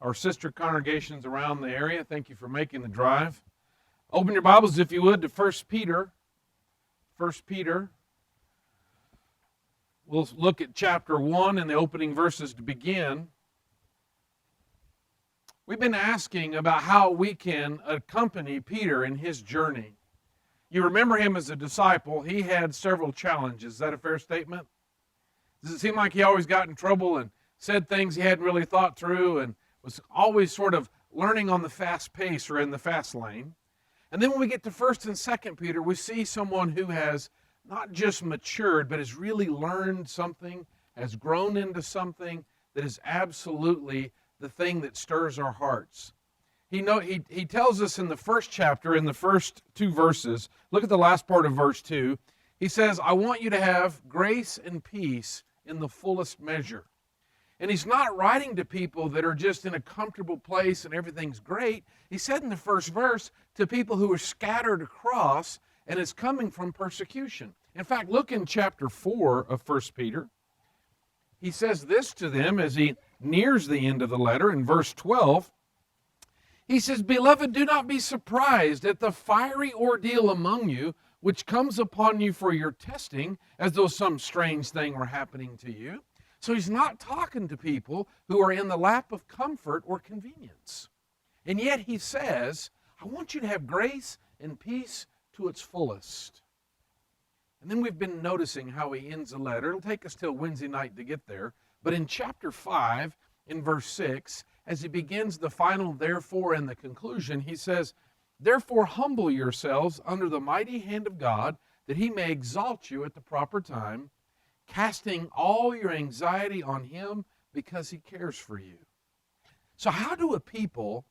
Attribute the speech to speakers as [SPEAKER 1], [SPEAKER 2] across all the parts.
[SPEAKER 1] our sister congregations around the area, thank you for making the drive. Open your Bibles, if you would, to 1 Peter. 1 Peter. We'll look at chapter 1 and the opening verses to begin. We've been asking about how we can accompany Peter in his journey. You remember him as a disciple. He had several challenges. Is that a fair statement? Does it seem like he always got in trouble and said things he hadn't really thought through and was always sort of learning on the fast pace or in the fast lane? And then when we get to 1st and 2nd Peter, we see someone who has not just matured, but has really learned something, has grown into something that is absolutely the thing that stirs our hearts. He tells us in the first chapter, in the first 2 verses, look at the last part of verse 2. He says, I want you to have grace and peace in the fullest measure. And he's not writing to people that are just in a comfortable place and everything's great. He said in the first verse to people who are scattered across, and it's coming from persecution. In fact, look in chapter 4 of 1 Peter. He says this to them as he nears the end of the letter in verse 12. He says, Beloved, do not be surprised at the fiery ordeal among you, which comes upon you for your testing, as though some strange thing were happening to you. So he's not talking to people who are in the lap of comfort or convenience. And yet he says, I want you to have grace and peace to its fullest. And then we've been noticing how he ends the letter. It'll take us till Wednesday night to get there. But in chapter 5, in verse 6, as he begins the final therefore and the conclusion, he says, Therefore humble yourselves under the mighty hand of God, that he may exalt you at the proper time, casting all your anxiety on him because he cares for you. So how do a people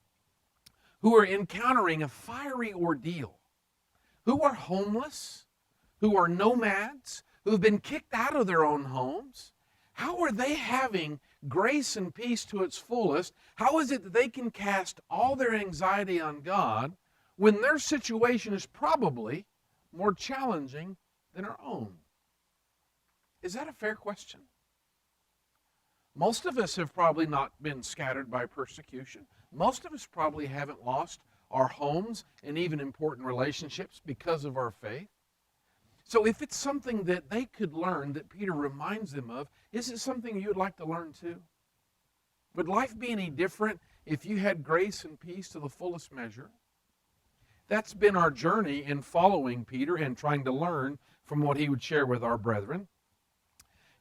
[SPEAKER 1] who are encountering a fiery ordeal, who are homeless, who are nomads, who have been kicked out of their own homes, how are they having grace and peace to its fullest? How is it that they can cast all their anxiety on God when their situation is probably more challenging than our own? Is that a fair question? Most of us have probably not been scattered by persecution. Most of us probably haven't lost our homes and even important relationships because of our faith. So if it's something that they could learn, that Peter reminds them of, is it something you'd like to learn too? Would life be any different if you had grace and peace to the fullest measure? That's been our journey in following Peter and trying to learn from what he would share with our brethren.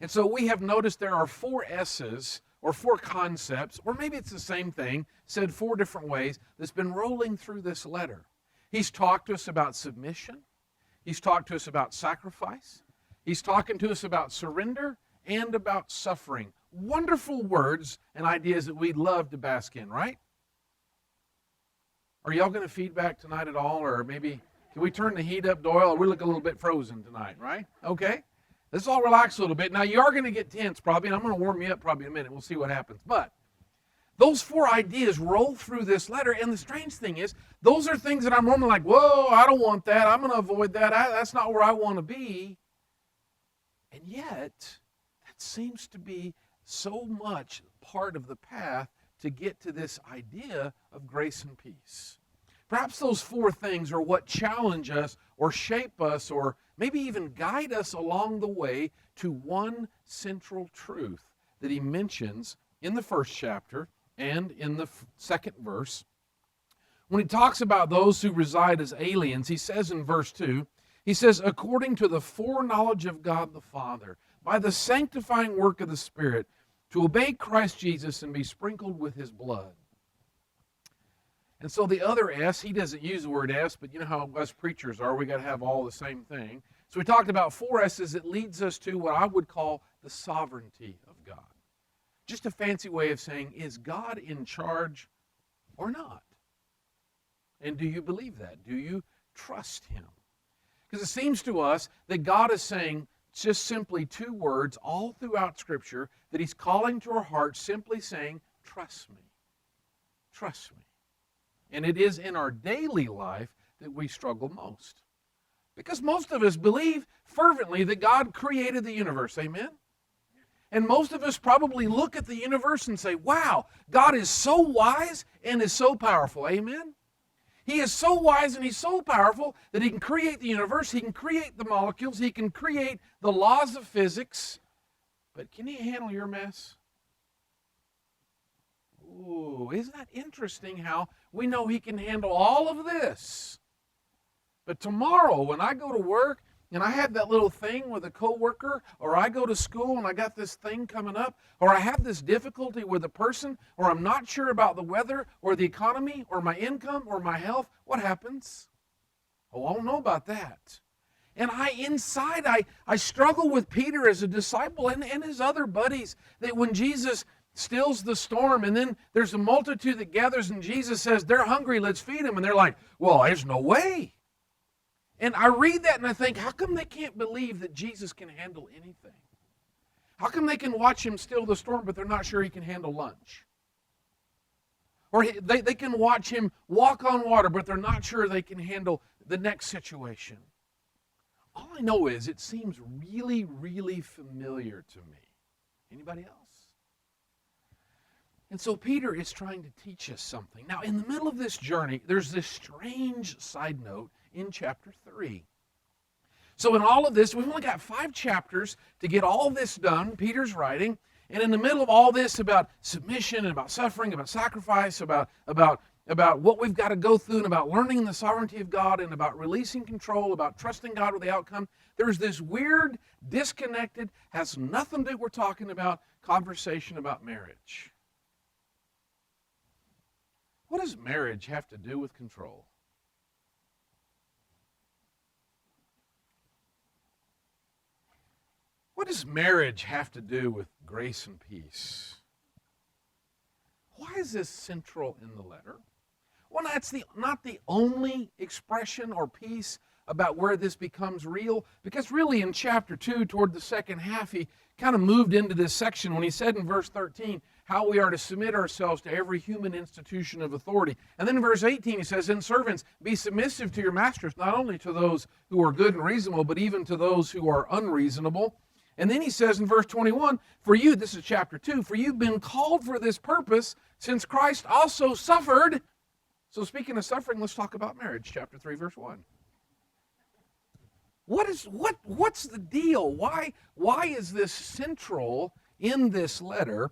[SPEAKER 1] And so we have noticed there are 4 S's, or 4 concepts, or maybe it's the same thing, said 4 different ways, that's been rolling through this letter. He's talked to us about submission. He's talked to us about sacrifice. He's talking to us about surrender and about suffering. Wonderful words and ideas that we'd love to bask in, right? Are y'all going to feedback tonight at all? Or maybe, can we turn the heat up, Doyle? We look a little bit frozen tonight, right? Okay. Let's all relax a little bit. Now, you are going to get tense probably, and I'm going to warm you up probably in a minute. We'll see what happens. But those 4 ideas roll through this letter, and the strange thing is, those are things that I'm normally like, whoa, I don't want that. I'm going to avoid that. That's not where I want to be. And yet, that seems to be so much part of the path to get to this idea of grace and peace. Perhaps those 4 things are what challenge us or shape us or maybe even guide us along the way to one central truth that he mentions in the first chapter and in the 2nd verse. When he talks about those who reside as aliens, he says in verse 2, he says, according to the foreknowledge of God the Father, by the sanctifying work of the Spirit, to obey Christ Jesus and be sprinkled with his blood. And so the other S, he doesn't use the word S, but you know how us preachers are. We got to have all the same thing. So we talked about 4 S's that leads us to what I would call the sovereignty of God. Just a fancy way of saying, is God in charge or not? And do you believe that? Do you trust him? Because it seems to us that God is saying just simply 2 words all throughout Scripture, that he's calling to our hearts, simply saying, trust me. Trust me. And it is in our daily life that we struggle most. Because most of us believe fervently that God created the universe. Amen? And most of us probably look at the universe and say, wow, God is so wise and is so powerful. Amen? He is so wise and he's so powerful that he can create the universe, he can create the molecules, he can create the laws of physics. But can he handle your mess? Ooh, isn't that interesting how we know he can handle all of this? But tomorrow when I go to work and I have that little thing with a coworker, or I go to school and I got this thing coming up, or I have this difficulty with a person, or I'm not sure about the weather or the economy or my income or my health, what happens? Oh, I don't know about that. And I struggle with Peter as a disciple and his other buddies, that when Jesus stills the storm and then there's a multitude that gathers and Jesus says, they're hungry, let's feed them. And they're like, well, there's no way. And I read that and I think, how come they can't believe that Jesus can handle anything? How come they can watch him still the storm, but they're not sure he can handle lunch? Or they can watch him walk on water, but they're not sure they can handle the next situation. All I know is it seems really, really familiar to me. Anybody else? And so Peter is trying to teach us something. Now, in the middle of this journey, there's this strange side note in chapter 3. So in all of this, we've only got 5 chapters to get all this done, Peter's writing. And in the middle of all this about submission and about suffering, about sacrifice, about what we've got to go through, and about learning the sovereignty of God, and about releasing control, about trusting God with the outcome, there's this weird, disconnected, has nothing to do with what we're talking about, conversation about marriage. What does marriage have to do with control? What does marriage have to do with grace and peace? Why is this central in the letter? Well, that's not the only expression or piece about where this becomes real, because really in chapter 2, toward the second half, he kind of moved into this section when he said in verse 13 how we are to submit ourselves to every human institution of authority. And then in verse 18 he says, "And servants, be submissive to your masters, not only to those who are good and reasonable, but even to those who are unreasonable." And then he says in verse 21, "For you," this is chapter 2, "for you've been called for this purpose, since Christ also suffered." So speaking of suffering, let's talk about marriage, chapter 3, verse 1. What's the deal? Why is this central in this letter?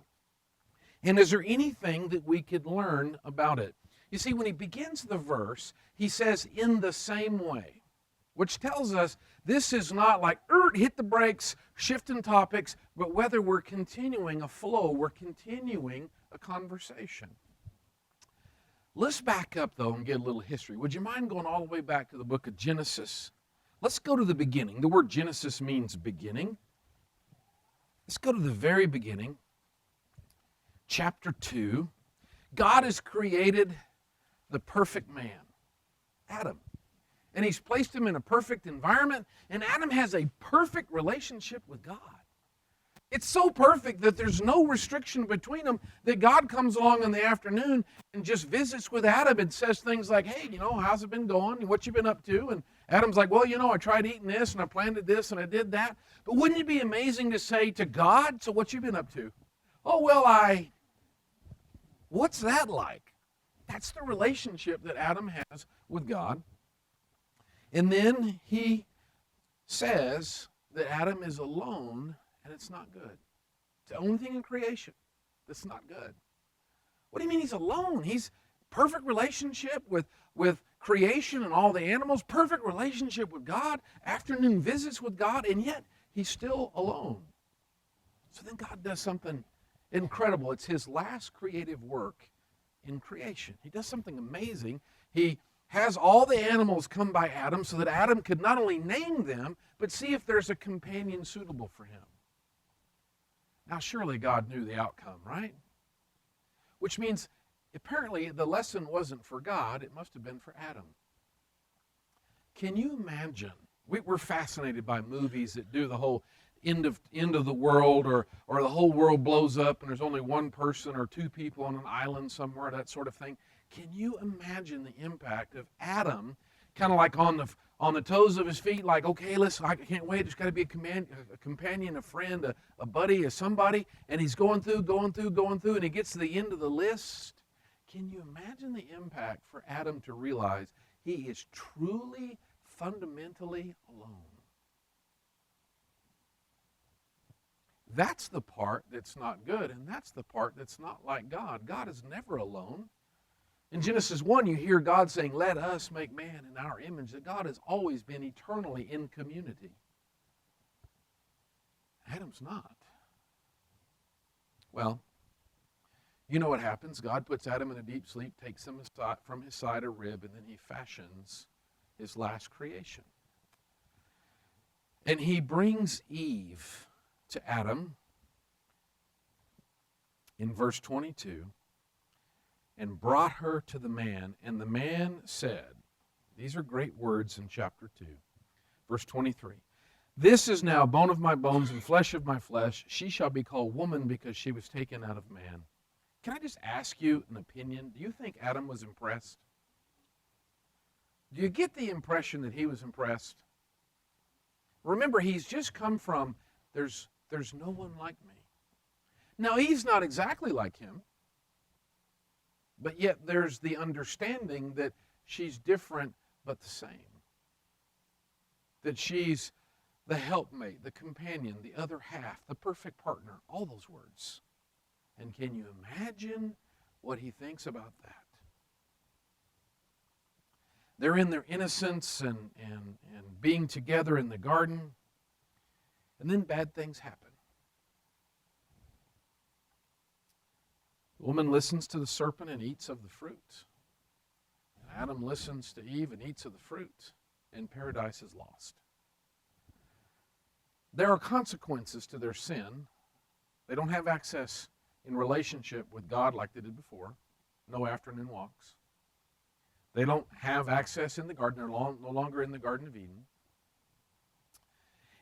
[SPEAKER 1] And is there anything that we could learn about it? You see, when he begins the verse, he says, "in the same way," which tells us this is not like, hit the brakes, shifting topics, but whether we're continuing a flow, we're continuing a conversation. Let's back up, though, and get a little history. Would you mind going all the way back to the book of Genesis? Let's go to the beginning. The word Genesis means beginning. Let's go to the very beginning. Chapter 2. God has created the perfect man, Adam. And he's placed him in a perfect environment, and Adam has a perfect relationship with God. It's so perfect that there's no restriction between them, that God comes along in the afternoon and just visits with Adam and says things like, "Hey, how's it been going? What you been up to?" And Adam's like, "Well, I tried eating this, and I planted this, and I did that." But wouldn't it be amazing to say to God, "So what you been up to?" "Oh, well, what's that like?" That's the relationship that Adam has with God. And then he says that Adam is alone, and it's not good. It's the only thing in creation that's not good. What do you mean he's alone? He's perfect relationship with creation and all the animals, perfect relationship with God, afternoon visits with God, and yet he's still alone. So then God does something incredible. It's his last creative work in creation. He does something amazing. He has all the animals come by Adam so that Adam could not only name them, but see if there's a companion suitable for him. Now, surely God knew the outcome, right? Which means, apparently, the lesson wasn't for God, it must have been for Adam. Can you imagine? We're fascinated by movies that do the whole end of the world, or the whole world blows up and there's only one person or two people on an island somewhere, that sort of thing. Can you imagine the impact of Adam kind of like on the toes of his feet, like, okay, listen, I can't wait. There's got to be a companion, a friend, a buddy, a somebody. And he's going through, and he gets to the end of the list. Can you imagine the impact for Adam to realize he is truly, fundamentally alone? That's the part that's not good, and that's the part that's not like God. God is never alone. In Genesis 1, you hear God saying, let us make man in our image, that God has always been eternally in community. Adam's not. Well, you know what happens. God puts Adam in a deep sleep, takes him from his side a rib, and then he fashions his last creation. And he brings Eve to Adam in verse 22 and brought her to the man. And the man said, these are great words in chapter 2, verse 23. This is now bone of my bones and flesh of my flesh. She shall be called woman because she was taken out of man. Can I just ask you an opinion? Do you think Adam was impressed? Do you get the impression that he was impressed? Remember, he's just come from, there's no one like me. Now, Eve's not exactly like him, but yet there's the understanding that she's different but the same. That she's the helpmate, the companion, the other half, the perfect partner, all those words. And can you imagine what he thinks about that? They're in their innocence and being together in the garden, and then bad things happen. The woman listens to the serpent and eats of the fruit. And Adam listens to Eve and eats of the fruit, and paradise is lost. There are consequences to their sin. They don't have access in relationship with God like they did before. No afternoon walks. They don't have access in the garden. They're no longer in the Garden of Eden.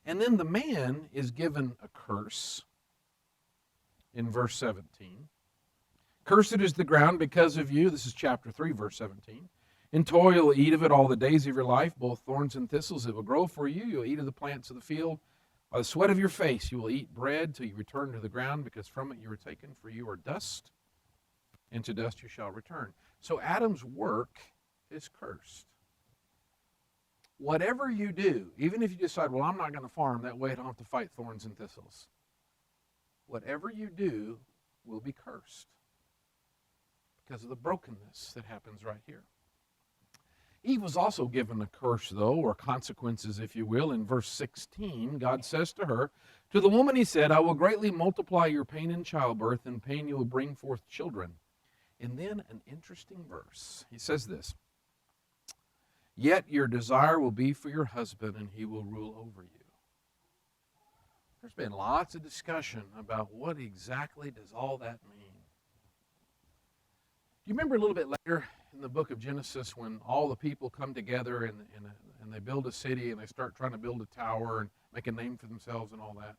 [SPEAKER 1] And then the man is given a curse in verse 17. Cursed is the ground because of you. This is chapter 3, verse 17. In toil you'll eat of it all the days of your life, both thorns and thistles it will grow for you. You'll eat of the plants of the field. By the sweat of your face you will eat bread till you return to the ground, because from it you were taken, for you are dust, and to dust you shall return. So Adam's work is cursed. Whatever you do, even if you decide, well, I'm not going to farm, that way I don't have to fight thorns and thistles. Whatever you do will be cursed because of the brokenness that happens right here. Eve was also given a curse, though, or consequences, if you will. In verse 16, God says to her, to the woman he said, I will greatly multiply your pain in childbirth, and pain you will bring forth children. And then an interesting verse. He says this, yet your desire will be for your husband, and he will rule over you. There's been lots of discussion about what exactly does all that mean. Do you remember a little bit later in the book of Genesis when all the people come together and they build a city and they start trying to build a tower and make a name for themselves and all that?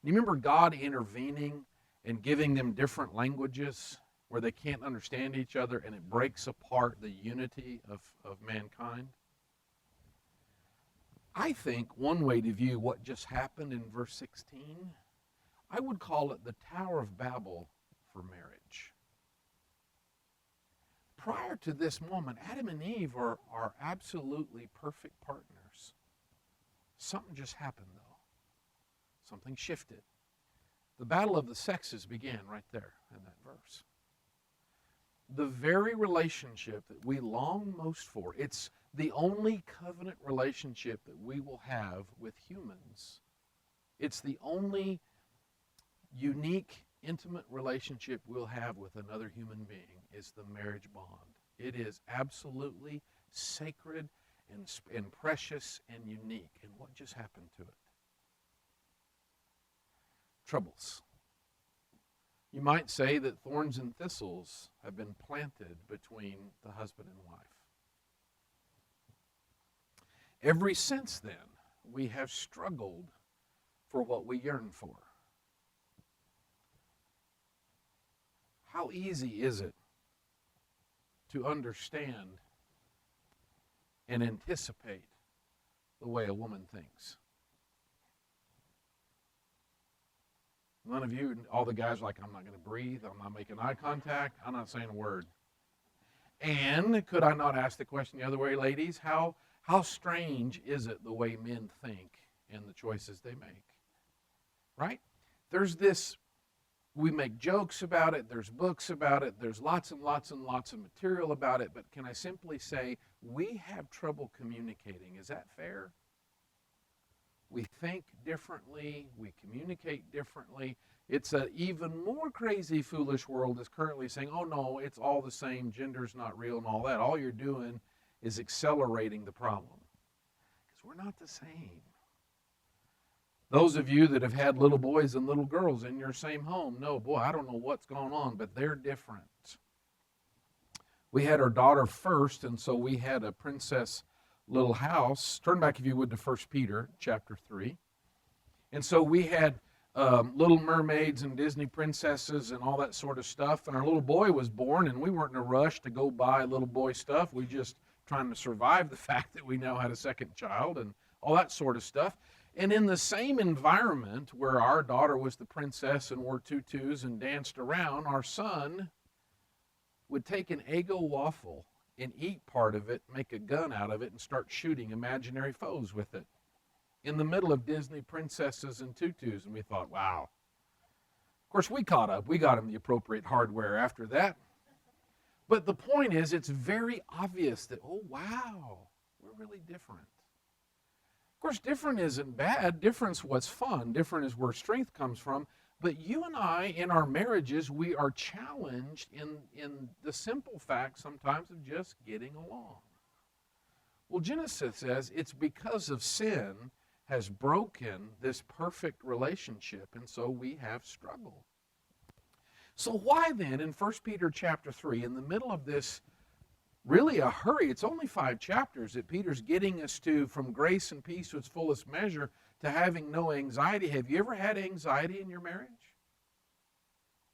[SPEAKER 1] Do you remember God intervening and giving them different languages where they can't understand each other, and it breaks apart the unity of mankind? I think one way to view what just happened in verse 16, I would call it the Tower of Babel for marriage. Prior to this moment, Adam and Eve are absolutely perfect partners. Something just happened, though. Something shifted. The battle of the sexes began right there in that verse. The very relationship that we long most for, it's the only covenant relationship that we will have with humans. It's the only unique, intimate relationship we'll have with another human being is the marriage bond. It is absolutely sacred and precious and unique. And what just happened to it? Troubles. You might say that thorns and thistles have been planted between the husband and wife. Ever since then, we have struggled for what we yearn for. How easy is it to understand and anticipate the way a woman thinks. None of you, all the guys are like, I'm not going to breathe, I'm not making eye contact, I'm not saying a word. And could I not ask the question the other way, ladies? How strange is it the way men think and the choices they make? Right? There's this, we make jokes about it, there's books about it, there's lots and lots and lots of material about it, but can I simply say, we have trouble communicating. Is that fair? We think differently, we communicate differently. It's an even more crazy, foolish world that's currently saying, oh no, it's all the same, gender's not real and all that. All you're doing is accelerating the problem. Because we're not the same. Those of you that have had little boys and little girls in your same home know, boy, I don't know what's going on, but they're different. We had our daughter first, and so we had a princess little house. Turn back, if you would, to 1 Peter chapter 3. And so we had Little Mermaids and Disney princesses and all that sort of stuff. And our little boy was born, and we weren't in a rush to go buy little boy stuff. We just trying to survive the fact that we now had a second child and all that sort of stuff. And in the same environment where our daughter was the princess and wore tutus and danced around, our son would take an Eggo waffle and eat part of it, make a gun out of it, and start shooting imaginary foes with it in the middle of Disney princesses and tutus. And we thought, wow. Of course, we caught up. We got him the appropriate hardware after that. But the point is, it's very obvious that, oh, wow, we're really different. Of course, different isn't bad. Difference was fun. Different is where strength comes from. But you and I, in our marriages, we are challenged in the simple fact sometimes of just getting along. Well, Genesis says it's because of sin has broken this perfect relationship, and so we have struggle. So why then, in 1 Peter chapter 3, in the middle of this really a hurry, it's only 5 chapters that Peter's getting us to, from grace and peace to its fullest measure, to having no anxiety. Have you ever had anxiety in your marriage?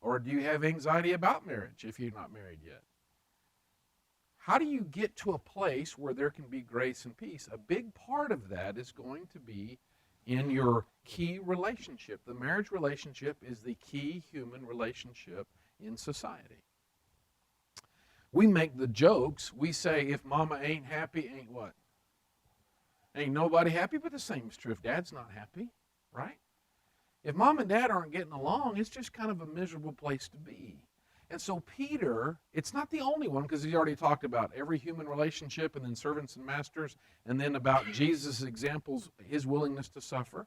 [SPEAKER 1] Or do you have anxiety about marriage if you're not married yet? How do you get to a place where there can be grace and peace? A big part of that is going to be in your key relationship. The marriage relationship is the key human relationship in society. We make the jokes. We say, if mama ain't happy, ain't what? Ain't nobody happy, but the same is true if dad's not happy, right? If mom and dad aren't getting along, it's just kind of a miserable place to be. And so Peter, it's not the only one, because he already talked about every human relationship and then servants and masters, and then about Jesus' examples, his willingness to suffer.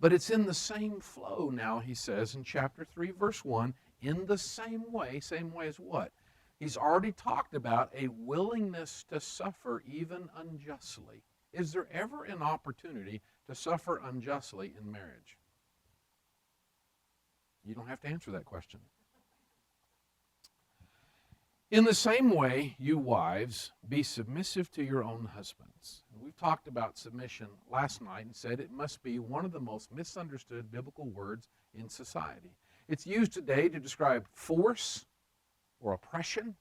[SPEAKER 1] But it's in the same flow now, he says in chapter 3, verse 1, in the same way as what? He's already talked about a willingness to suffer even unjustly. Is there ever an opportunity to suffer unjustly in marriage? You don't have to answer that question. In the same way, you wives, be submissive to your own husbands. We've talked about submission last night and said it must be one of the most misunderstood biblical words in society. It's used today to describe force or oppression.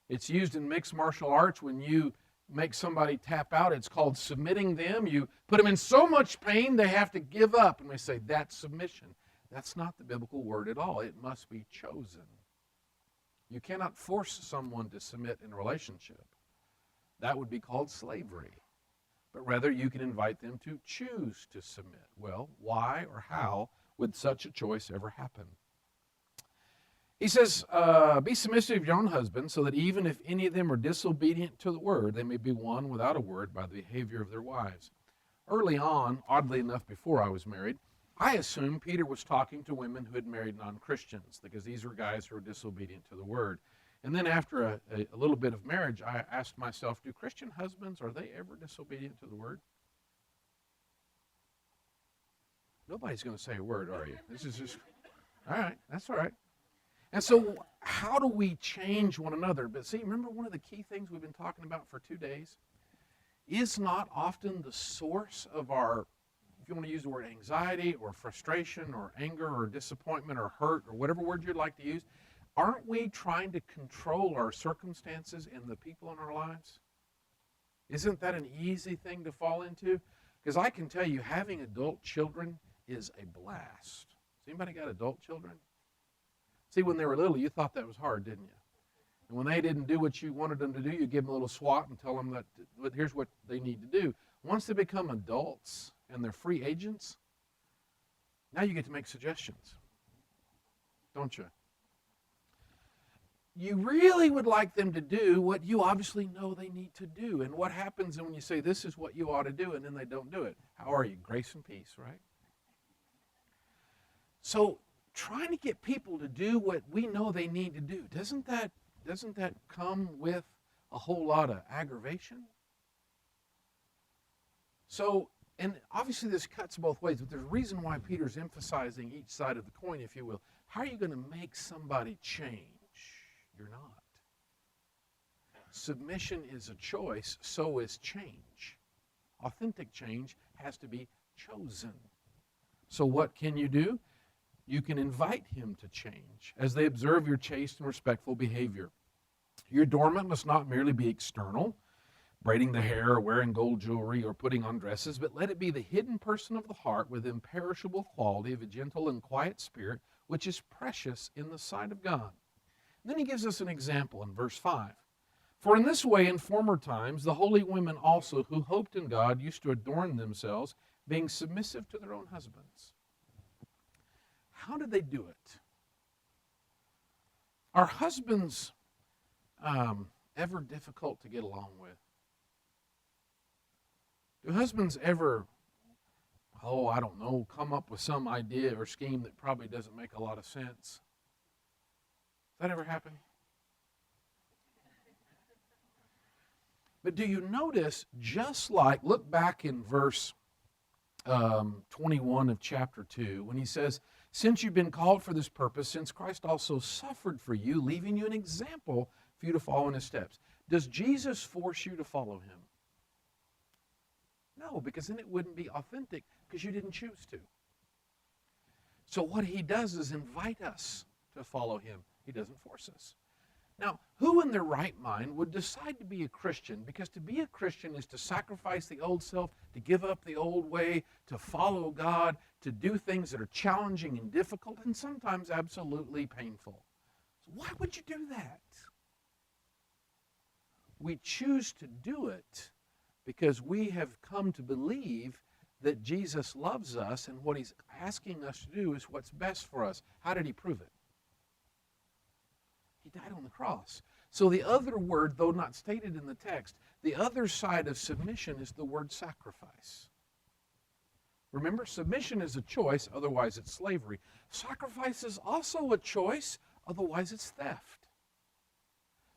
[SPEAKER 1] It's used in mixed martial arts when you make somebody tap out. It's called submitting them. You put them in so much pain they have to give up, and we say that's submission. That's not the biblical word at all. It must be chosen. You cannot force someone to submit in a relationship. That would be called slavery. But rather, you can invite them to choose to submit. Well, why or how would such a choice ever happen? He says, be submissive to your own husband, so that even if any of them are disobedient to the word, they may be won without a word by the behavior of their wives. Early on, oddly enough, before I was married, I assumed Peter was talking to women who had married non-Christians, because these were guys who were disobedient to the word. And then after a little bit of marriage, I asked myself, do Christian husbands, are they ever disobedient to the word? Nobody's going to say a word, are you? This is just, all right, that's all right. And so how do we change one another? But see, remember one of the key things we've been talking about for 2 days? Is not often the source of our, if you want to use the word anxiety or frustration or anger or disappointment or hurt or whatever word you'd like to use, aren't we trying to control our circumstances and the people in our lives? Isn't that an easy thing to fall into? Because I can tell you, having adult children is a blast. Has anybody got adult children? See, when they were little, you thought that was hard, didn't you? And when they didn't do what you wanted them to do, you give them a little swat and tell them that here's what they need to do. Once they become adults and they're free agents, now you get to make suggestions, don't you? You really would like them to do what you obviously know they need to do. And what happens when you say, this is what you ought to do, and then they don't do it? How are you? Grace and peace, right? So trying to get people to do what we know they need to do, doesn't that come with a whole lot of aggravation? So, and obviously this cuts both ways, but there's a reason why Peter's emphasizing each side of the coin, if you will. How are you going to make somebody change? You're not. Submission is a choice, so is change. Authentic change has to be chosen. So what can you do? You can invite him to change as they observe your chaste and respectful behavior. Your adornment must not merely be external, braiding the hair or wearing gold jewelry or putting on dresses, but let it be the hidden person of the heart with imperishable quality of a gentle and quiet spirit, which is precious in the sight of God. Then he gives us an example in verse 5. For in this way in former times the holy women also who hoped in God used to adorn themselves, being submissive to their own husbands. How did they do it? Are husbands ever difficult to get along with? Do husbands ever, I don't know, come up with some idea or scheme that probably doesn't make a lot of sense? Does that ever happen? But do you notice, just like, look back in verse 21 of chapter 2, when he says, since you've been called for this purpose, since Christ also suffered for you, leaving you an example for you to follow in his steps. Does Jesus force you to follow him? No, because then it wouldn't be authentic, because you didn't choose to. So what he does is invite us to follow him. He doesn't force us. Now, who in their right mind would decide to be a Christian? Because to be a Christian is to sacrifice the old self, to give up the old way, to follow God, to do things that are challenging and difficult and sometimes absolutely painful. So why would you do that? We choose to do it because we have come to believe that Jesus loves us, and what he's asking us to do is what's best for us. How did he prove it? He died on the cross. So the other word, though not stated in the text, the other side of submission is the word sacrifice. Remember, submission is a choice, otherwise it's slavery. Sacrifice is also a choice, otherwise it's theft.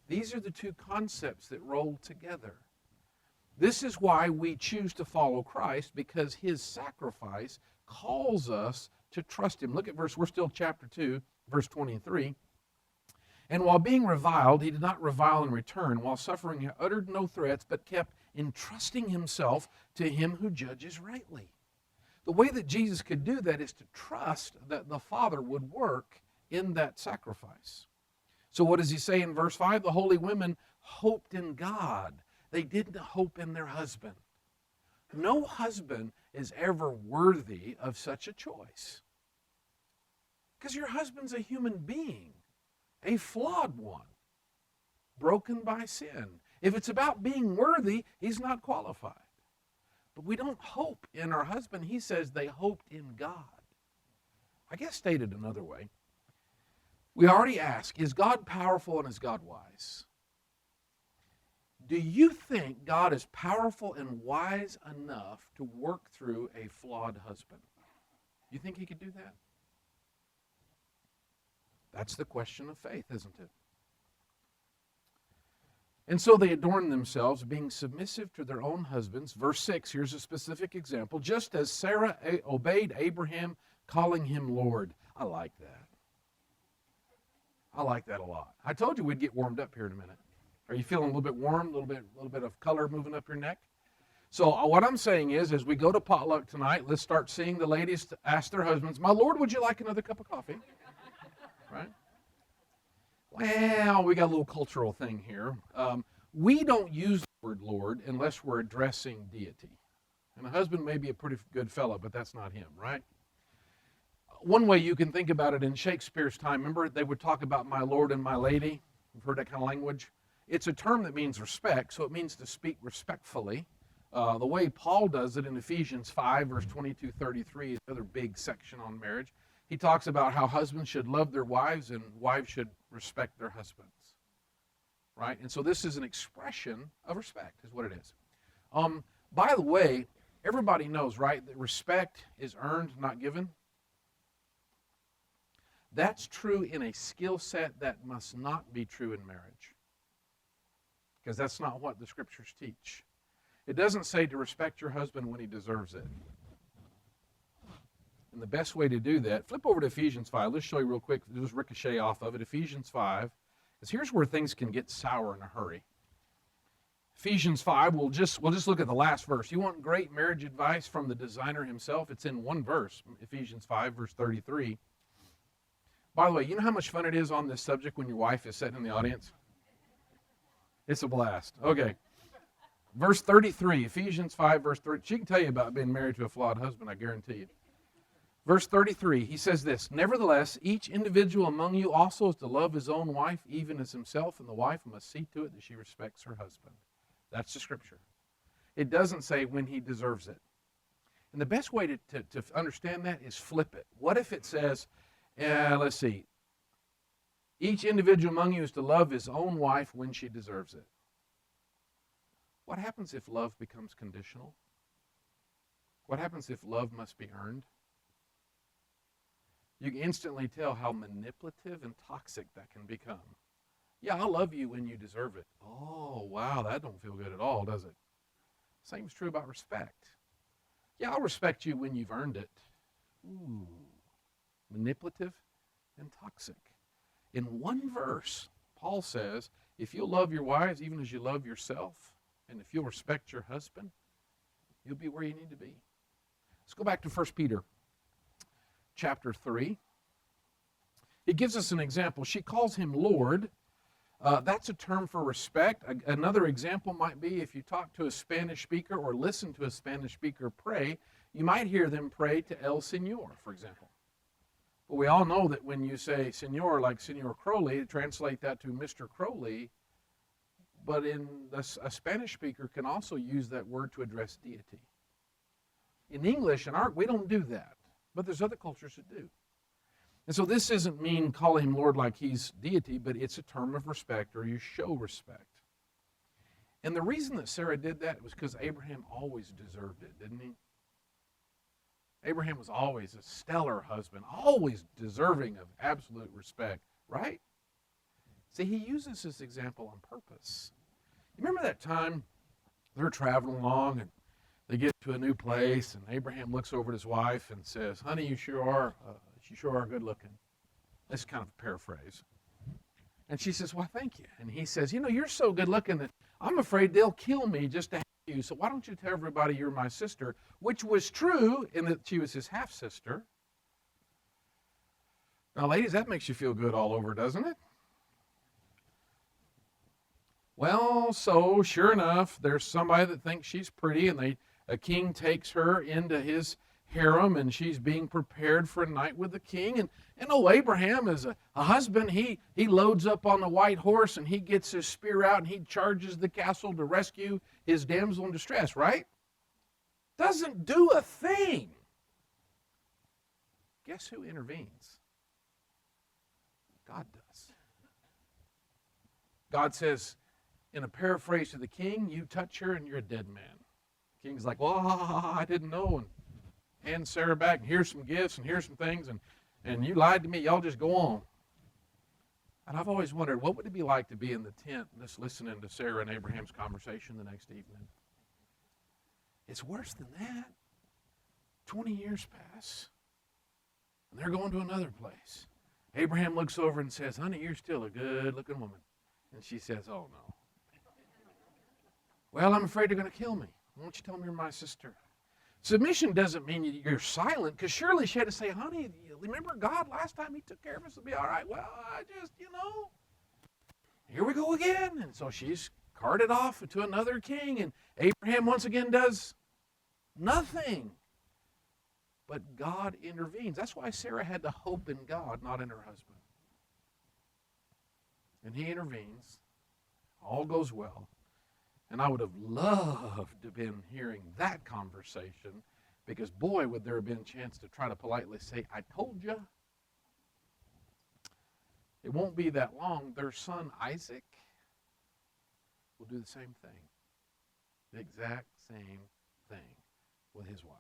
[SPEAKER 1] These are the two concepts that roll together. This is why we choose to follow Christ, because his sacrifice calls us to trust him. Look at we're still chapter 2, verse 23. And while being reviled, he did not revile in return. While suffering, he uttered no threats, but kept entrusting himself to him who judges rightly. The way that Jesus could do that is to trust that the Father would work in that sacrifice. So what does he say in verse 5? The holy women hoped in God. They didn't hope in their husband. No husband is ever worthy of such a choice. Because your husband's a human being. A flawed one, broken by sin. If it's about being worthy, he's not qualified. But we don't hope in our husband. He says they hoped in God. I guess stated another way, we already asked, is God powerful and is God wise? Do you think God is powerful and wise enough to work through a flawed husband? You think he could do that? That's the question of faith, isn't it? And so they adorn themselves, being submissive to their own husbands. Verse 6, here's a specific example. Just as Sarah obeyed Abraham, calling him Lord. I like that. I like that a lot. I told you we'd get warmed up here in a minute. Are you feeling a little bit warm, a little bit of color moving up your neck? So what I'm saying is, as we go to potluck tonight, let's start seeing the ladies ask their husbands, my Lord, would you like another cup of coffee? Right? Well, we got a little cultural thing here. We don't use the word Lord unless we're addressing deity. And a husband may be a pretty good fellow, but that's not him, right? One way you can think about it in Shakespeare's time, remember they would talk about my lord and my lady? You've heard that kind of language? It's a term that means respect, so it means to speak respectfully. The way Paul does it in Ephesians 5, verse 22-33, is another big section on marriage. He talks about how husbands should love their wives and wives should respect their husbands. Right? And so this is an expression of respect, is what it is. By the way, everybody knows, right, that respect is earned, not given. That's true in a skill set that must not be true in marriage, because that's not what the scriptures teach. It doesn't say to respect your husband when he deserves it. And the best way to do that, flip over to Ephesians 5. Let's show you real quick, just ricochet off of it. Ephesians 5, because here's where things can get sour in a hurry. Ephesians 5, we'll just look at the last verse. You want great marriage advice from the designer himself? It's in one verse, Ephesians 5, verse 33. By the way, you know how much fun it is on this subject when your wife is sitting in the audience? It's a blast. Okay. Verse 33, Ephesians 5, verse 30. She can tell you about being married to a flawed husband, I guarantee you. Verse 33, he says this, nevertheless, each individual among you also is to love his own wife, even as himself, and the wife must see to it that she respects her husband. That's the scripture. It doesn't say when he deserves it. And the best way to understand that is flip it. What if it says, let's see, each individual among you is to love his own wife when she deserves it? What happens if love becomes conditional? What happens if love must be earned? You can instantly tell how manipulative and toxic that can become. Yeah, I'll love you when you deserve it. Oh, wow, that don't feel good at all, does it? Same is true about respect. Yeah, I'll respect you when you've earned it. Ooh, manipulative and toxic. In one verse, Paul says, if you'll love your wives even as you love yourself, and if you'll respect your husband, you'll be where you need to be. Let's go back to 1 Peter chapter 3. He gives us an example. She calls him Lord. That's a term for respect. Another example might be if you talk to a Spanish speaker or listen to a Spanish speaker pray, you might hear them pray to El Señor, for example. But we all know that when you say Señor, like Señor Crowley, translate that to Mr. Crowley. But a Spanish speaker can also use that word to address deity. In English and art, we don't do that. But there's other cultures that do. And so this doesn't mean call him Lord like he's deity, but it's a term of respect, or you show respect. And the reason that Sarah did that was because Abraham always deserved it, didn't he? Abraham was always a stellar husband, always deserving of absolute respect, right? See, he uses this example on purpose. You remember that time they're traveling along and they get to a new place, and Abraham looks over at his wife and says, honey, you sure are good looking. That's kind of a paraphrase. And she says, well, thank you. And he says, you're so good looking that I'm afraid they'll kill me just to have you. So why don't you tell everybody you're my sister? Which was true in that she was his half-sister. Now, ladies, that makes you feel good all over, doesn't it? Well, so sure enough, there's somebody that thinks she's pretty, and a king takes her into his harem, and she's being prepared for a night with the king. And Abraham is a husband. He loads up on the white horse, and he gets his spear out, and he charges the castle to rescue his damsel in distress, right? Doesn't do a thing. Guess who intervenes? God does. God says, in a paraphrase to the king, you touch her and you're a dead man. The king's like, well, I didn't know, and hand Sarah back, and here's some gifts, and here's some things, and you lied to me, y'all just go on. And I've always wondered, what would it be like to be in the tent just listening to Sarah and Abraham's conversation the next evening? It's worse than that. 20 years pass, and they're going to another place. Abraham looks over and says, honey, you're still a good-looking woman. And she says, oh, no. Well, I'm afraid they're going to kill me. Why don't you tell me you're my sister? Submission doesn't mean you're silent, because surely she had to say, honey, remember God last time he took care of us? It'll be all right. Well, I just, here we go again. And so she's carted off to another king, and Abraham once again does nothing. But God intervenes. That's why Sarah had to hope in God, not in her husband. And he intervenes. All goes well. And I would have loved to have been hearing that conversation, because boy, would there have been a chance to try to politely say, I told you. It won't be that long. Their son Isaac will do the same thing. The exact same thing with his wife.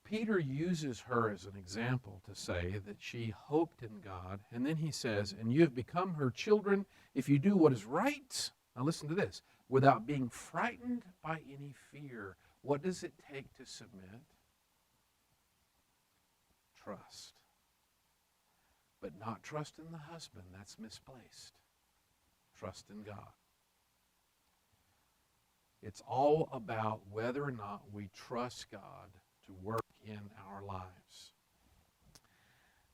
[SPEAKER 1] Peter uses her as an example to say that she hoped in God, and then he says, and you have become her children if you do what is right. Now listen to this. Without being frightened by any fear. What does it take to submit? Trust. But not trust in the husband. That's misplaced. Trust in God. It's all about whether or not we trust God to work in our lives.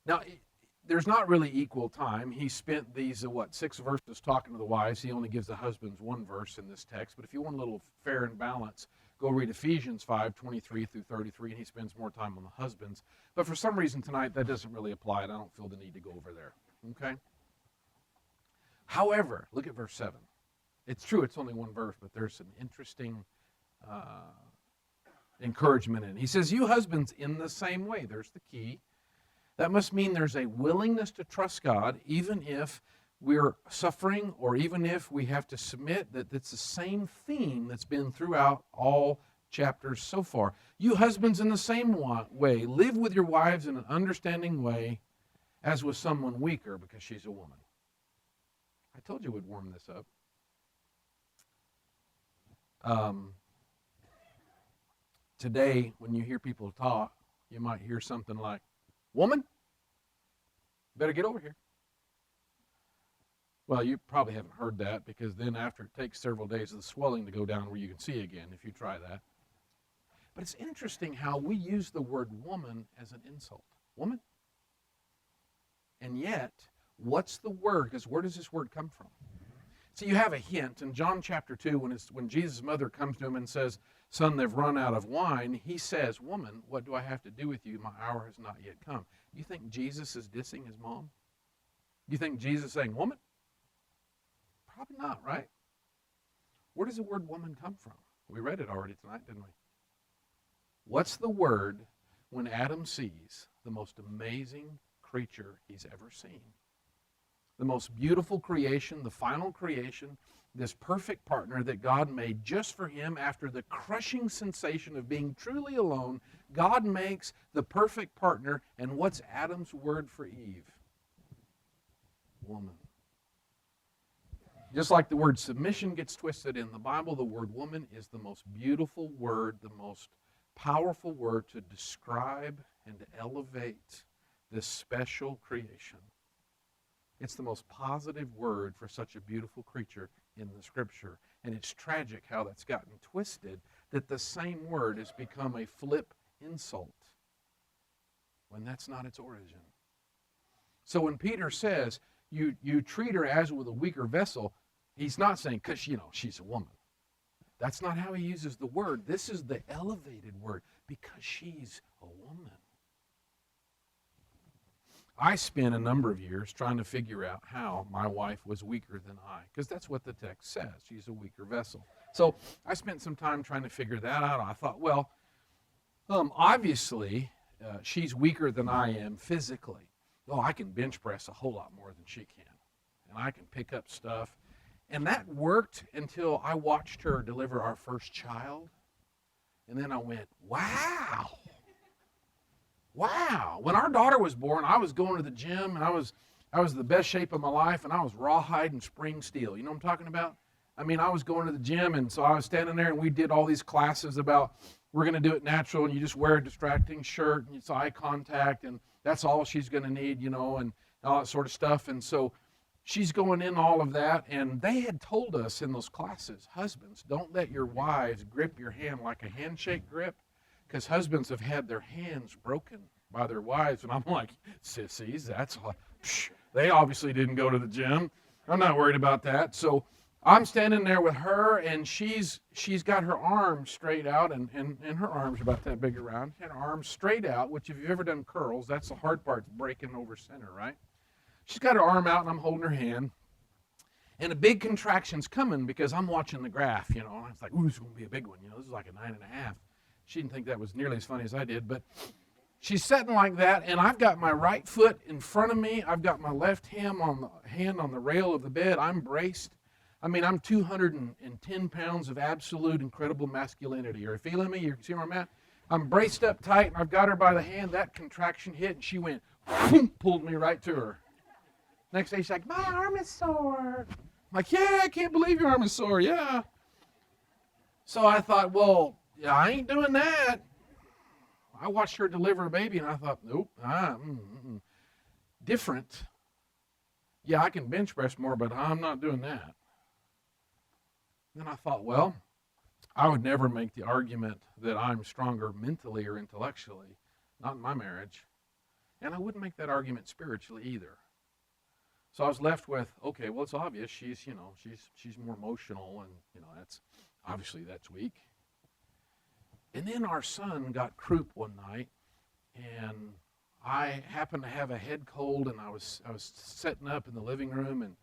[SPEAKER 1] Now, there's not really equal time. He spent these, 6 verses talking to the wives. He only gives the husbands 1 verse in this text. But if you want a little fair and balance, go read Ephesians 5:23 through 33, and he spends more time on the husbands. But for some reason tonight, that doesn't really apply, and I don't feel the need to go over there. Okay? However, look at verse 7. It's true, it's only 1 verse, but there's an interesting encouragement in it. He says, you husbands, in the same way. There's the key. That must mean there's a willingness to trust God, even if we're suffering or even if we have to submit. That it's the same theme that's been throughout all chapters so far. You husbands, in the same way, live with your wives in an understanding way as with someone weaker, because she's a woman. I told you we'd warm this up. Today, when you hear people talk, you might hear something like, woman, better get over here. Well, you probably haven't heard that, because then after it takes several days of the swelling to go down where you can see again if you try that. But it's interesting how we use the word woman as an insult. Woman? And yet, what's the word? Because where does this word come from? So you have a hint in John chapter 2 when Jesus' mother comes to him and says, son, they've run out of wine. He says, woman, what do I have to do with you? My hour has not yet come. You think Jesus is dissing his mom? You think Jesus is saying, woman? Probably not, right? Where does the word woman come from? We read it already tonight, didn't we? What's the word when Adam sees the most amazing creature he's ever seen? The most beautiful creation, the final creation, this perfect partner that God made just for him after the crushing sensation of being truly alone. God makes the perfect partner, and what's Adam's word for Eve? Woman. Just like the word submission gets twisted in the Bible, the word woman is the most beautiful word, the most powerful word to describe and to elevate this special creation. It's the most positive word for such a beautiful creature in the Scripture. And it's tragic how that's gotten twisted, that the same word has become a flip insult when that's not its origin. So when Peter says, you treat her as with a weaker vessel, he's not saying, because, she's a woman. That's not how he uses the word. This is the elevated word, because she's a woman. I spent a number of years trying to figure out how my wife was weaker than I, because that's what the text says. She's a weaker vessel. So I spent some time trying to figure that out. I thought, well, obviously, she's weaker than I am physically. Oh, I can bench press a whole lot more than she can, and I can pick up stuff. And that worked until I watched her deliver our first child, and then I went, wow. Wow. When our daughter was born, I was going to the gym, and I was the best shape of my life, and I was rawhide and spring steel. You know what I'm talking about? I mean, I was going to the gym, and so I was standing there, and we did all these classes about we're going to do it natural, and you just wear a distracting shirt, and it's eye contact, and that's all she's going to need, and all that sort of stuff. And so she's going in all of that, and they had told us in those classes, husbands, don't let your wives grip your hand like a handshake grip, because husbands have had their hands broken by their wives. And I'm like, sissies, that's they obviously didn't go to the gym. I'm not worried about that. So I'm standing there with her, and she's got her arms straight out, and her arms are about that big around. She had her arms straight out, which if you've ever done curls, that's the hard part, breaking over center, right? She's got her arm out, and I'm holding her hand. And a big contraction's coming because I'm watching the graph, you know. And I was like, ooh, this is going to be a big one. You know, this is like a 9.5. She didn't think that was nearly as funny as I did, but she's sitting like that, and I've got my right foot in front of me. I've got my left hand on the rail of the bed. I'm braced. I mean, I'm 210 pounds of absolute incredible masculinity. Are you feeling me? You see where I'm at? I'm braced up tight, and I've got her by the hand. That contraction hit, and she went, pulled me right to her. Next day, she's like, my arm is sore. I'm like, yeah, I can't believe your arm is sore, yeah. So I thought, well, yeah, I ain't doing that. I watched her deliver a baby, and I thought, nope, different. Yeah, I can bench press more, but I'm not doing that. Then I thought, well, I would never make the argument that I'm stronger mentally or intellectually, not in my marriage. And I wouldn't make that argument spiritually either. So I was left with, okay, well, it's obvious she's more emotional, and that's weak. And then our son got croup one night, and I happened to have a head cold, and I was sitting up in the living room,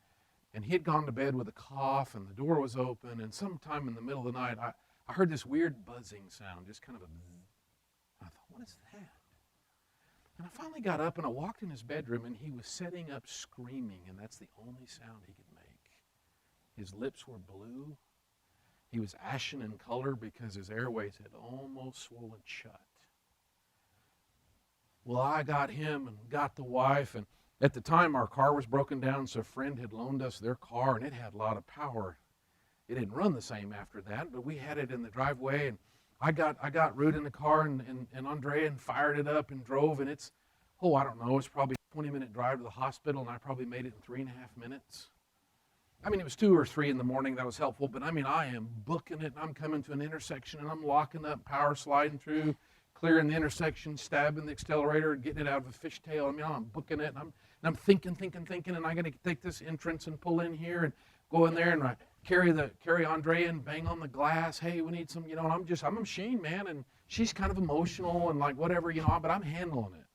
[SPEAKER 1] and he had gone to bed with a cough, and the door was open, and sometime in the middle of the night, I heard this weird buzzing sound, just kind of a buzz. I thought, what is that? And I finally got up, and I walked in his bedroom, and he was sitting up screaming, and that's the only sound he could make. His lips were blue. He was ashen in color because his airways had almost swollen shut. Well, I got him and got the wife, and at the time our car was broken down, so a friend had loaned us their car, and it had a lot of power. It didn't run the same after that, but we had it in the driveway, and I got Ruth in the car and Andrea and fired it up and drove, and it's probably a 20-minute drive to the hospital, and I probably made it in 3.5 minutes. I mean, it was 2 or 3 in the morning. That was helpful, but I mean, I am booking it. I'm coming to an intersection, and I'm locking up, power sliding through, clearing the intersection, stabbing the accelerator, getting it out of a fishtail. I mean, I'm booking it, and I'm thinking, and I'm going to take this entrance and pull in here and go in there and carry Andrea and bang on the glass. Hey, we need some, and I'm a machine, man, and she's kind of emotional and like whatever, but I'm handling it.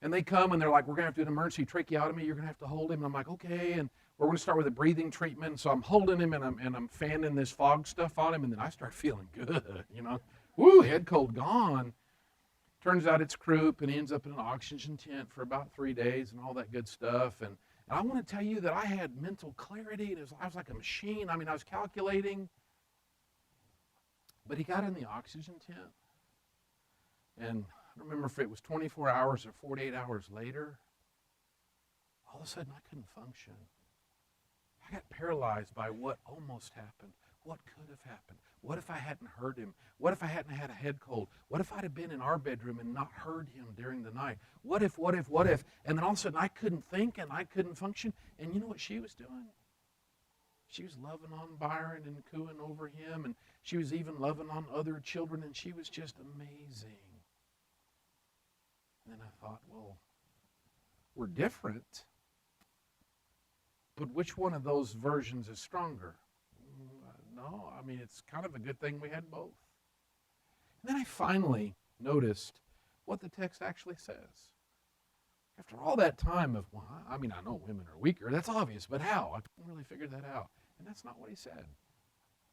[SPEAKER 1] And they come and they're like, we're going to have to do an emergency tracheotomy. You're going to have to hold him. And I'm like, okay. And we're going to start with a breathing treatment. So I'm holding him and I'm fanning this fog stuff on him. And then I start feeling good, Woo, head cold gone. Turns out it's croup, and he ends up in an oxygen tent for about 3 days and all that good stuff. And I want to tell you that I had mental clarity. And I was like a machine. I mean, I was calculating. But he got in the oxygen tent. And I don't remember if it was 24 hours or 48 hours later, all of a sudden I couldn't function. I got paralyzed by what almost happened. What could have happened? What if I hadn't heard him? What if I hadn't had a head cold? What if I'd have been in our bedroom and not heard him during the night? What if? And then all of a sudden I couldn't think and I couldn't function. And you know what she was doing? She was loving on Byron and cooing over him, and she was even loving on other children, and she was just amazing. And then I thought, well, we're different, but which one of those versions is stronger? No, I mean, it's kind of a good thing we had both. And then I finally noticed what the text actually says. After all that time of, well, I mean, I know women are weaker, that's obvious, but how? I couldn't really figure that out. And that's not what he said.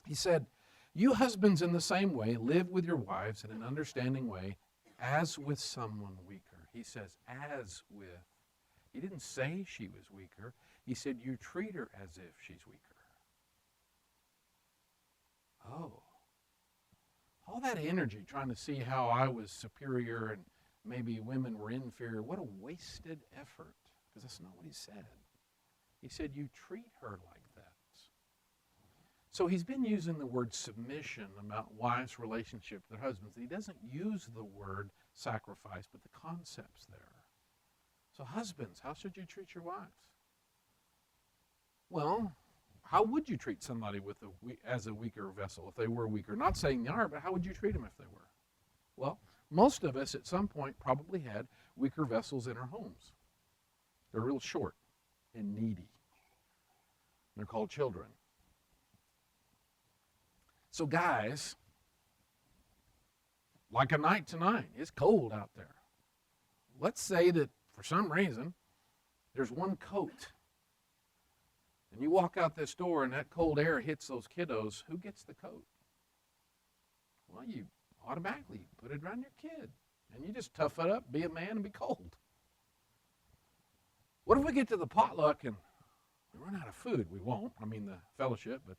[SPEAKER 1] He said, you husbands in the same way live with your wives in an understanding way, as with someone weaker. He says, as with. He didn't say she was weaker. He said, you treat her as if she's weaker. Oh. All that energy trying to see how I was superior and maybe women were inferior. What a wasted effort, because that's not what he said. He said, you treat her like that. So he's been using the word submission about wives' relationship with their husbands. He doesn't use the word sacrifice, but the concept's there. So husbands, how should you treat your wives? Well, how would you treat somebody as a weaker vessel if they were weaker? Not saying they are, but how would you treat them if they were? Well, most of us at some point probably had weaker vessels in our homes. They're real short and needy. They're called children. So guys, like a night tonight, it's cold out there. Let's say that for some reason, there's one coat. And you walk out this door and that cold air hits those kiddos. Who gets the coat? Well, you automatically put it around your kid. And you just tough it up, be a man, and be cold. What if we get to the potluck and we run out of food? We won't. I mean, the fellowship, but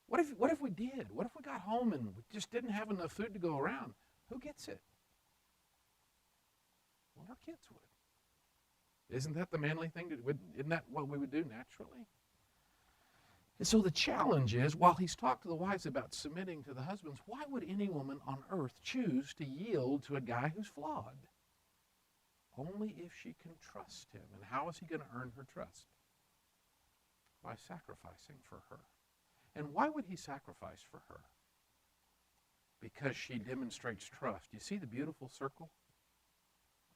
[SPEAKER 1] what if we did? What if we got home and we just didn't have enough food to go around? Who gets it? Well, our kids would. Isn't that the manly thing? Isn't that what we would do naturally? And so the challenge is, while he's talked to the wives about submitting to the husbands, why would any woman on earth choose to yield to a guy who's flawed? Only if she can trust him. And how is he going to earn her trust? By sacrificing for her. And why would he sacrifice for her? Because she demonstrates trust. You see the beautiful circle?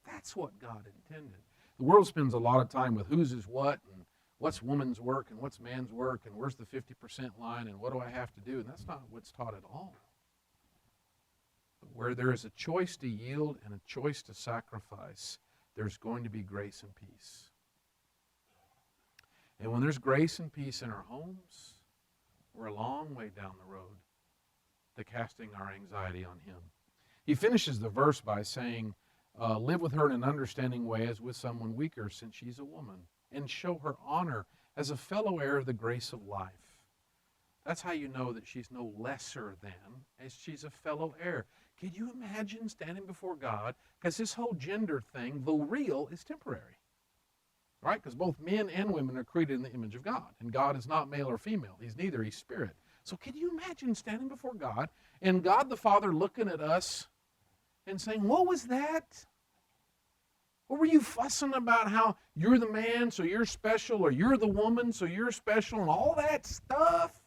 [SPEAKER 1] That's what God intended. The world spends a lot of time with whose is what, and what's woman's work, and what's man's work, and where's the 50% line, and what do I have to do? And that's not what's taught at all. But where there is a choice to yield and a choice to sacrifice, there's going to be grace and peace. And when there's grace and peace in our homes, we're a long way down the road to casting our anxiety on him. He finishes the verse by saying, live with her in an understanding way as with someone weaker, since she's a woman, and show her honor as a fellow heir of the grace of life. That's how you know that she's no lesser than, as she's a fellow heir. Can you imagine standing before God? Because this whole gender thing, though real, is temporary. Right? Because both men and women are created in the image of God. And God is not male or female. He's neither. He's spirit. So can you imagine standing before God and God the Father looking at us and saying, what was that? What were you fussing about how you're the man, so you're special, or you're the woman, so you're special, and all that stuff?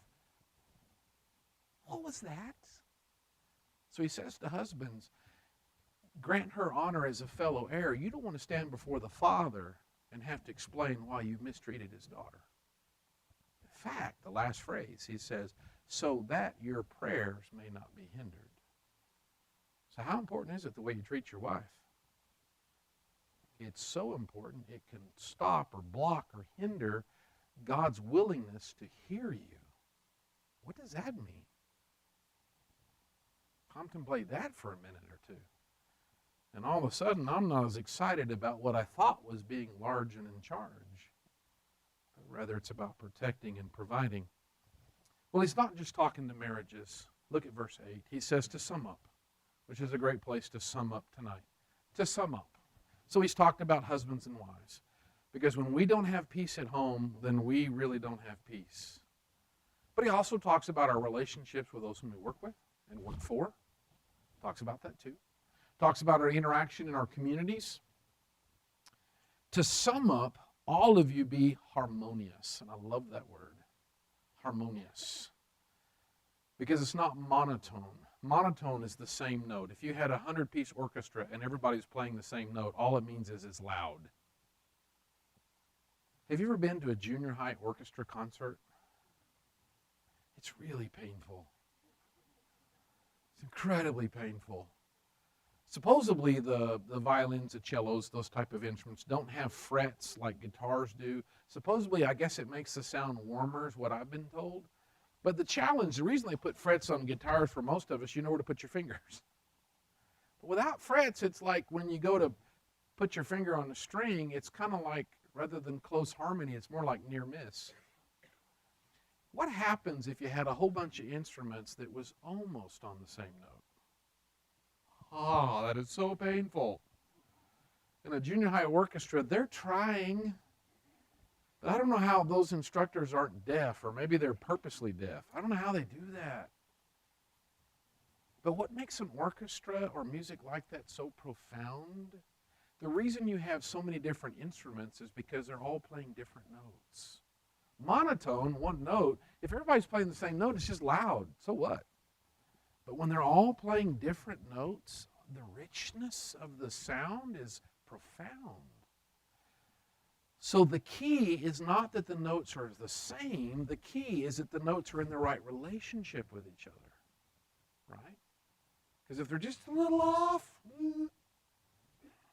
[SPEAKER 1] What was that? So he says to husbands, grant her honor as a fellow heir. You don't want to stand before the Father and have to explain why you mistreated his daughter. In fact, the last phrase, he says, so that your prayers may not be hindered. So how important is it the way you treat your wife? It's so important it can stop or block or hinder God's willingness to hear you. What does that mean? Contemplate that for a minute or two. And all of a sudden, I'm not as excited about what I thought was being large and in charge. But rather, it's about protecting and providing. Well, he's not just talking to marriages. Look at verse 8. He says to sum up, which is a great place to sum up tonight. To sum up. So he's talked about husbands and wives. Because when we don't have peace at home, then we really don't have peace. But he also talks about our relationships with those whom we work with and work for. Talks about that too. Talks about our interaction in our communities. To sum up, all of you be harmonious. And I love that word. Harmonious. Because it's not monotone. Monotone is the same note. If you had a 100-piece orchestra and everybody's playing the same note, all it means is it's loud. Have you ever been to a junior high orchestra concert? It's really painful. It's incredibly painful. Supposedly the violins, the cellos, those type of instruments don't have frets like guitars do. Supposedly, I guess it makes the sound warmer is what I've been told. But the challenge, the reason they put frets on guitars for most of us, you know where to put your fingers. But without frets, it's like when you go to put your finger on a string, it's kind of like, rather than close harmony, it's more like near miss. What happens if you had a whole bunch of instruments that was almost on the same note? Oh, that is so painful. In a junior high orchestra, they're trying, but I don't know how those instructors aren't deaf, or maybe they're purposely deaf. I don't know how they do that. But what makes an orchestra or music like that so profound? The reason you have so many different instruments is because they're all playing different notes. Monotone, one note, if everybody's playing the same note, it's just loud. So what? But when they're all playing different notes, the richness of the sound is profound. So the key is not that the notes are the same. The key is that the notes are in the right relationship with each other, right? Because if they're just a little off,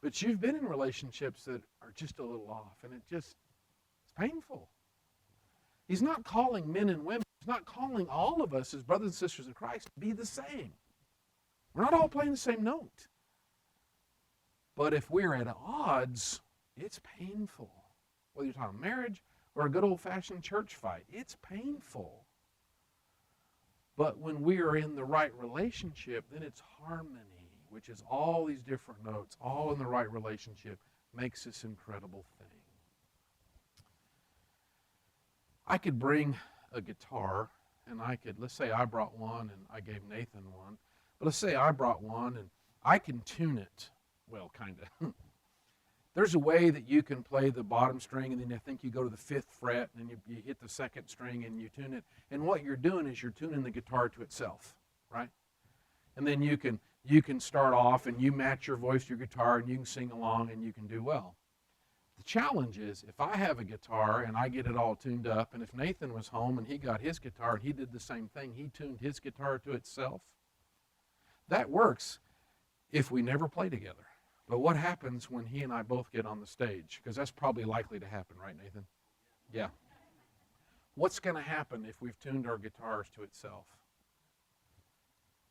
[SPEAKER 1] but you've been in relationships that are just a little off, and it's painful. He's not calling men and women, he's not calling all of us as brothers and sisters in Christ to be the same. We're not all playing the same note. But if we're at odds, it's painful. Whether you're talking marriage or a good old-fashioned church fight, it's painful. But when we are in the right relationship, then it's harmony, which is all these different notes, all in the right relationship, makes this incredible thing. I could bring a guitar, and let's say I brought one and I gave Nathan one, but let's say I brought one and I can tune it. Well, kind of. There's a way that you can play the bottom string, and then I think you go to the 5th fret, and you hit the 2nd string, and you tune it. And what you're doing is you're tuning the guitar to itself, right? And then you can start off, and you match your voice to your guitar, and you can sing along, and you can do well. The challenge is, if I have a guitar, and I get it all tuned up, and if Nathan was home, and he got his guitar, and he did the same thing, he tuned his guitar to itself, that works if we never play together. But what happens when he and I both get on the stage? Because that's probably likely to happen, right, Nathan? Yeah. What's going to happen if we've tuned our guitars to itself?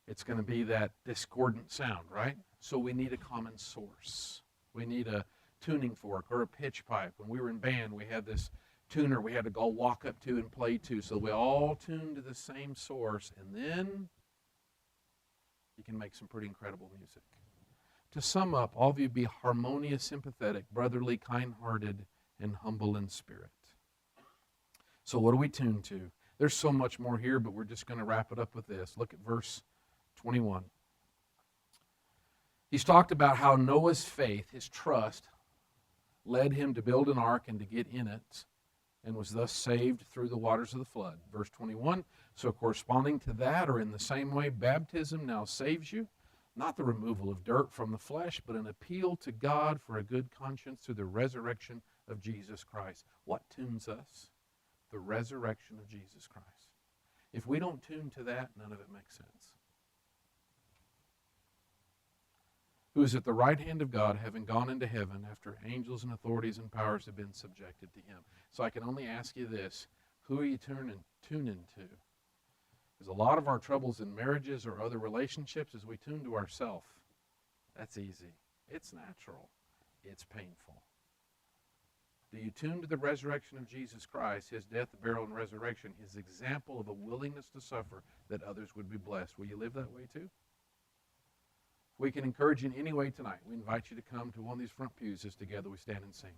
[SPEAKER 1] It's going to be that discordant sound, right? So we need a common source. We need a tuning fork or a pitch pipe. When we were in band, we had this tuner we had to go walk up to and play to. So we all tuned to the same source, and then you can make some pretty incredible music. To sum up, all of you be harmonious, sympathetic, brotherly, kind-hearted, and humble in spirit. So what do we tune to? There's so much more here, but we're just going to wrap it up with this. Look at verse 21. He's talked about how Noah's faith, his trust, led him to build an ark and to get in it, and was thus saved through the waters of the flood. Verse 21, so corresponding to that, or in the same way, baptism now saves you, not the removal of dirt from the flesh, but an appeal to God for a good conscience through the resurrection of Jesus Christ. What tunes us? The resurrection of Jesus Christ. If we don't tune to that, none of it makes sense. Who is at the right hand of God, having gone into heaven after angels and authorities and powers have been subjected to him. So I can only ask you this, who are you tuning to? Because a lot of our troubles in marriages or other relationships is we tune to ourselves. That's easy. It's natural. It's painful. Do you tune to the resurrection of Jesus Christ, his death, burial, and resurrection, his example of a willingness to suffer that others would be blessed? Will you live that way too? We can encourage you in any way tonight. We invite you to come to one of these front pews as together we stand and sing.